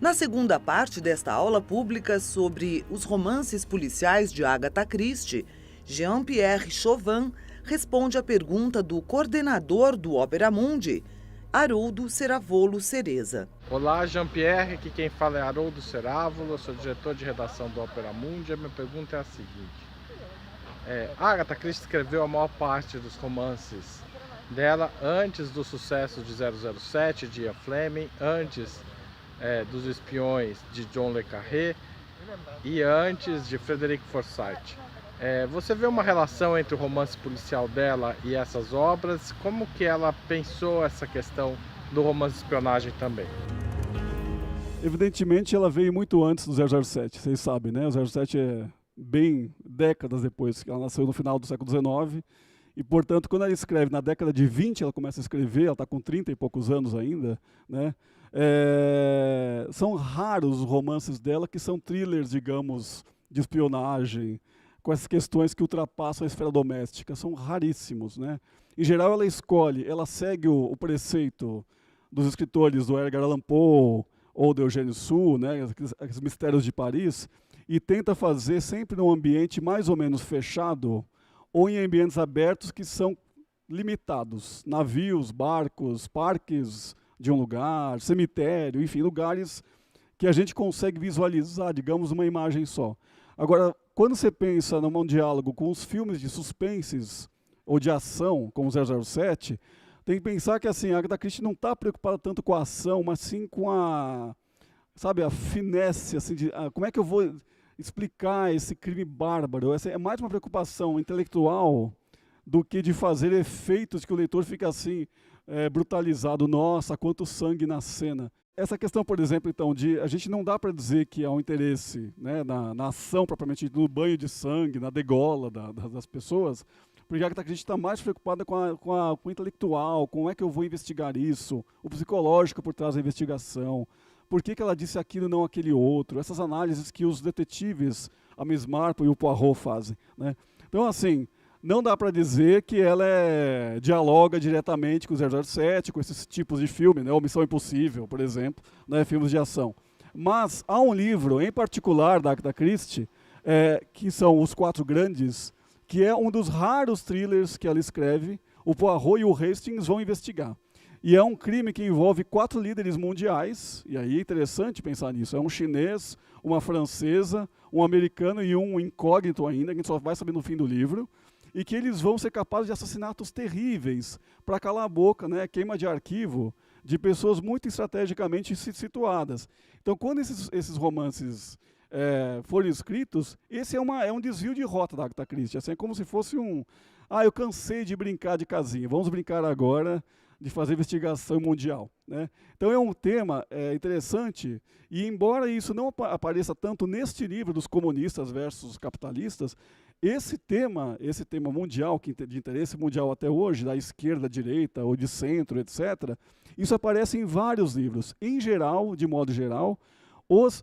Na segunda parte desta aula pública sobre os romances policiais de Agatha Christie, Jean-Pierre Chauvin responde à pergunta do coordenador do Opera Mundi, Haroldo Ceravolo Cereza. Olá, Jean-Pierre, aqui quem fala é Haroldo Ceravolo, eu sou diretor de redação do Opera Mundi. A minha pergunta é a seguinte: Agatha Christie escreveu a maior parte dos romances dela antes do sucesso de 007, de Ian Fleming, antes dos Espiões de John le Carré e antes de Frederic Forsyth. Você vê uma relação entre o romance policial dela e essas obras? Como que ela pensou essa questão do romance de espionagem também? Evidentemente, ela veio muito antes do 007, vocês sabem, né? O 007 é bem décadas depois, ela nasceu no final do século XIX, e, portanto, quando ela escreve na década de 20, ela começa a escrever, ela está com 30 e poucos anos ainda, né? São raros os romances dela que são thrillers, digamos, de espionagem, com essas questões que ultrapassam a esfera doméstica, são raríssimos, né? Em geral, ela segue o preceito dos escritores do Edgar Allan Poe ou do Eugène Sue, né? Aqueles mistérios de Paris, e tenta fazer sempre num ambiente mais ou menos fechado ou em ambientes abertos que são limitados, navios, barcos, parques de um lugar, cemitério, enfim, lugares que a gente consegue visualizar, digamos, uma imagem só. Agora, quando você pensa num diálogo com os filmes de suspenses ou de ação, como 007, tem que pensar que assim, a Agatha Christie não está preocupada tanto com a ação, mas sim com a finesse, assim, como é que eu vou explicar esse crime bárbaro. Essa é mais uma preocupação intelectual do que de fazer efeitos que o leitor fica assim, brutalizado. Nossa, quanto sangue na cena. Essa questão, por exemplo, então, a gente não dá para dizer que há um interesse, né, na ação propriamente dita, no banho de sangue, na degola das pessoas, porque a Agatha Christie está mais preocupada com o intelectual, com como é que eu vou investigar isso, o psicológico por trás da investigação, por que ela disse aquilo e não aquele outro, essas análises que os detetives, a Miss Marple e o Poirot fazem, né? Então, assim, não dá para dizer que ela dialoga diretamente com o 007, com esses tipos de filme, né? Ou Missão Impossível, por exemplo, né? Filmes de ação. Mas há um livro, em particular, da Agatha Christie, que são Os Quatro Grandes, que é um dos raros thrillers que ela escreve. O Poirot e o Hastings vão investigar. E é um crime que envolve 4 líderes mundiais, e aí é interessante pensar nisso. É um chinês, uma francesa, um americano e um incógnito ainda, que a gente só vai saber no fim do livro, e que eles vão ser capazes de assassinatos terríveis para calar a boca, né, queima de arquivo de pessoas muito estrategicamente situadas. Então, quando esses romances forem escritos, esse é um desvio de rota da Agatha Christie. Assim, é como se fosse eu cansei de brincar de casinha, vamos brincar agora de fazer investigação mundial, né? Então é um tema interessante, e embora isso não apareça tanto neste livro dos comunistas versus capitalistas, esse tema mundial, de interesse mundial até hoje, da esquerda, direita ou de centro, etc., isso aparece em vários livros. Em geral, de modo geral,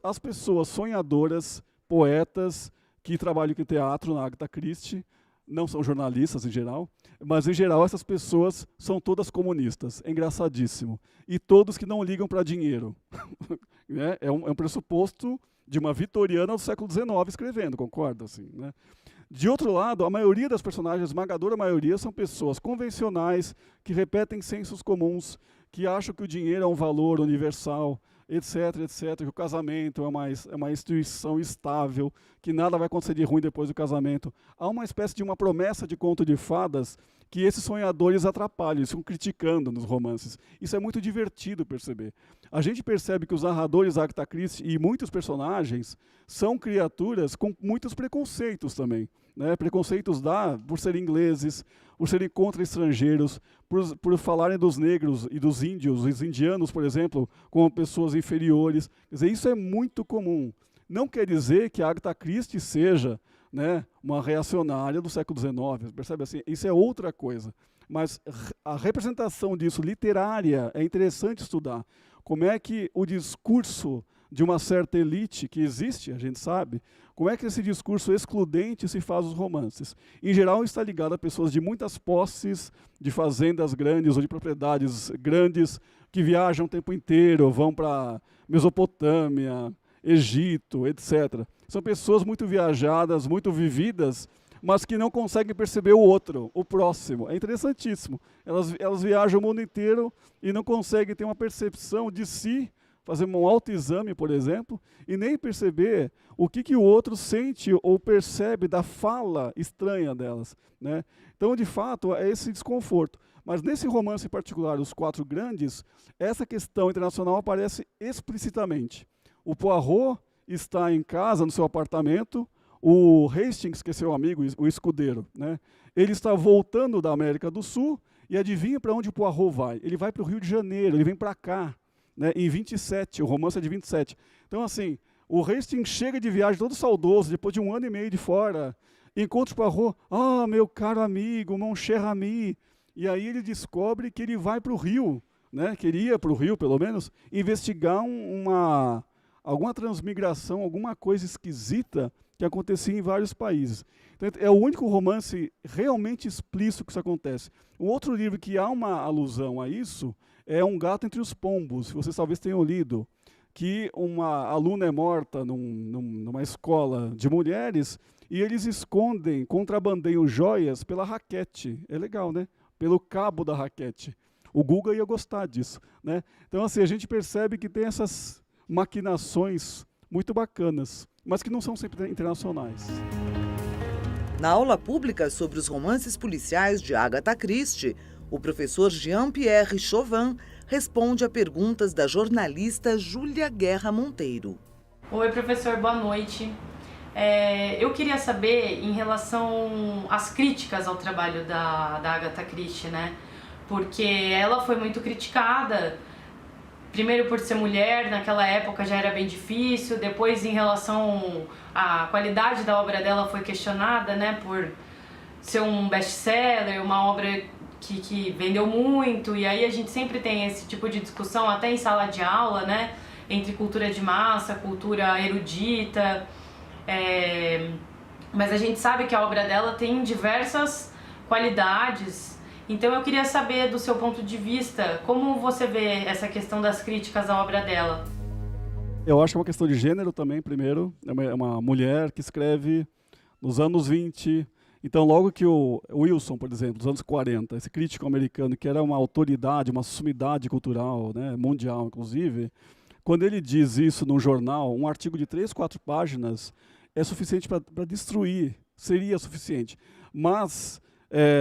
as pessoas sonhadoras, poetas, que trabalham com teatro na Agatha Christie, não são jornalistas em geral, mas em geral essas pessoas são todas comunistas, é engraçadíssimo. E todos que não ligam para dinheiro. É um pressuposto de uma vitoriana do século XIX escrevendo, concorda? Assim, né? De outro lado, a maioria das personagens, a esmagadora maioria, são pessoas convencionais, que repetem sensos comuns, que acham que o dinheiro é um valor universal, etc, etc, que o casamento é uma instituição estável, que nada vai acontecer de ruim depois do casamento. Há uma espécie de uma promessa de conto de fadas que esses sonhadores atrapalham, eles ficam criticando nos romances. Isso é muito divertido perceber. A gente percebe que os narradores Agatha Christie e muitos personagens são criaturas com muitos preconceitos também, né? Preconceitos por serem ingleses, por serem contra estrangeiros, por falarem dos negros e dos índios, os indianos, por exemplo, como pessoas inferiores. Quer dizer, isso é muito comum. Não quer dizer que a Agatha Christie seja, né, uma reacionária do século XIX, percebe assim? Isso é outra coisa. Mas a representação disso literária é interessante estudar. Como é que o discurso de uma certa elite que existe, a gente sabe, como é que esse discurso excludente se faz nos romances? Em geral, está ligado a pessoas de muitas posses, de fazendas grandes ou de propriedades grandes, que viajam o tempo inteiro, vão para Mesopotâmia, Egito, etc. São pessoas muito viajadas, muito vividas, mas que não conseguem perceber o outro, o próximo. É interessantíssimo. Elas viajam o mundo inteiro e não conseguem ter uma percepção de si, fazer um autoexame, por exemplo, e nem perceber o que o outro sente ou percebe da fala estranha delas, né? Então, de fato, é esse desconforto. Mas nesse romance em particular, Os Quatro Grandes, essa questão internacional aparece explicitamente. O Poirot está em casa, no seu apartamento, o Hastings, que é seu amigo, o escudeiro, né? Ele está voltando da América do Sul e adivinha para onde o Poirot vai? Ele vai para o Rio de Janeiro, ele vem para cá, né, em 27, o romance é de 27. Então, assim, o Hastings chega de viagem todo saudoso, depois de 1 ano e meio de fora, encontra o Poirot, meu caro amigo, mon cher ami, e aí ele descobre que ele vai para o Rio, né, que ele ia para o Rio, pelo menos, investigar alguma transmigração, alguma coisa esquisita que acontecia em vários países. Então, é o único romance realmente explícito que isso acontece. Um outro livro que há uma alusão a isso é Um Gato Entre os Pombos, vocês talvez tenham lido, que uma aluna é morta numa escola de mulheres e eles escondem, contrabandeiam joias pela raquete. É legal, né? Pelo cabo da raquete. O Guga ia gostar disso, né? Então, assim, a gente percebe que tem essas maquinações muito bacanas, mas que não são sempre internacionais. Na aula pública sobre os romances policiais de Agatha Christie, o professor Jean-Pierre Chauvin responde a perguntas da jornalista Júlia Guerra Monteiro. Oi, professor, boa noite. Eu queria saber em relação às críticas ao trabalho da Agatha Christie, né? Porque ela foi muito criticada, primeiro por ser mulher, naquela época já era bem difícil, depois em relação à qualidade da obra dela foi questionada, né? Por ser um best-seller, uma obra que vendeu muito, e aí a gente sempre tem esse tipo de discussão, até em sala de aula, né? Entre cultura de massa, cultura erudita, mas a gente sabe que a obra dela tem diversas qualidades, então eu queria saber do seu ponto de vista, como você vê essa questão das críticas à obra dela? Eu acho que é uma questão de gênero também, primeiro, é uma mulher que escreve nos anos 20, então logo que o Wilson, por exemplo, dos anos 40, esse crítico americano que era uma autoridade, uma sumidade cultural, né, mundial inclusive, quando ele diz isso num jornal, um artigo de 3, 4 páginas é suficiente para destruir, seria suficiente. Mas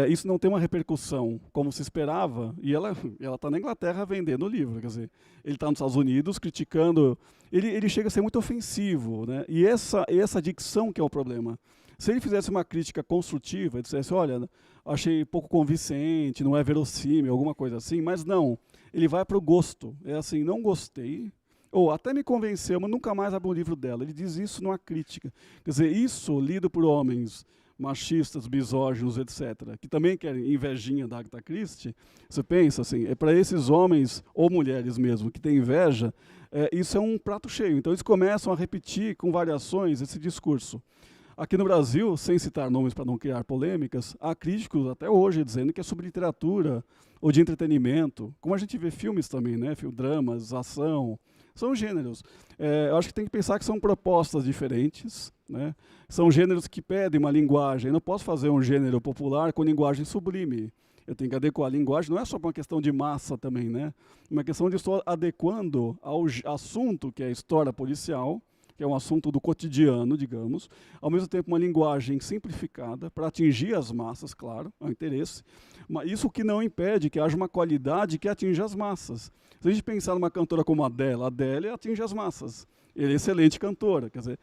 isso não tem uma repercussão como se esperava, e ela está na Inglaterra vendendo o livro, quer dizer, ele está nos Estados Unidos criticando, ele chega a ser muito ofensivo, né? E essa dicção que é o problema. Se ele fizesse uma crítica construtiva, dissesse, olha, achei pouco convincente, não é verossímil, alguma coisa assim, mas não, ele vai para o gosto, é assim, não gostei, ou até me convenceu, mas nunca mais abro um livro dela. Ele diz isso numa crítica. Quer dizer, isso lido por homens machistas, misóginos, etc., que também querem invejinha da Agatha Christie, você pensa assim, é para esses homens, ou mulheres mesmo, que têm inveja, isso é um prato cheio. Então eles começam a repetir com variações esse discurso. Aqui no Brasil, sem citar nomes para não criar polêmicas, há críticos até hoje dizendo que é sobre literatura ou de entretenimento, como a gente vê filmes também, né? Dramas, ação, são gêneros. Eu acho que tem que pensar que são propostas diferentes, né? São gêneros que pedem uma linguagem. Eu não posso fazer um gênero popular com linguagem sublime. Eu tenho que adequar a linguagem, não é só uma questão de massa também, né? Uma questão de estar adequando ao assunto que é a história policial, que é um assunto do cotidiano, digamos, ao mesmo tempo uma linguagem simplificada para atingir as massas, claro, é um interesse, mas isso que não impede que haja uma qualidade que atinja as massas. Se a gente pensar numa cantora como a Adele atinge as massas, ela é excelente cantora, quer dizer,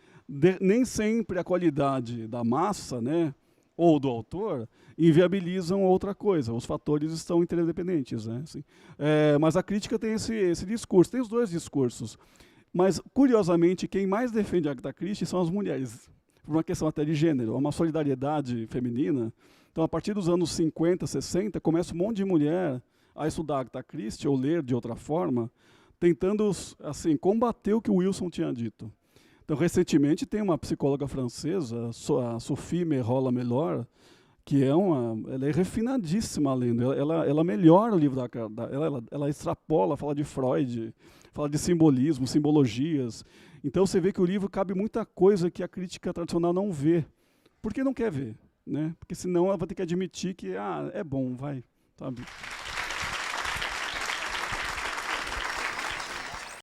nem sempre a qualidade da massa, né, ou do autor, inviabilizam outra coisa, os fatores estão interdependentes, né, assim. Mas a crítica tem esse discurso, tem os dois discursos. Mas, curiosamente, quem mais defende a Agatha Christie são as mulheres, por uma questão até de gênero, uma solidariedade feminina. Então, a partir dos anos 50, 60, começa um monte de mulher a estudar Agatha Christie, ou ler de outra forma, tentando assim, combater o que o Wilson tinha dito. Então, recentemente, tem uma psicóloga francesa, a Sophie Merola-Melor, que ela é refinadíssima lendo. Ela melhora o livro ela extrapola, fala de Freud, fala de simbolismo, simbologias. Então você vê que o livro cabe muita coisa que a crítica tradicional não vê, porque não quer ver, né? Porque senão ela vai ter que admitir que é bom, vai, sabe?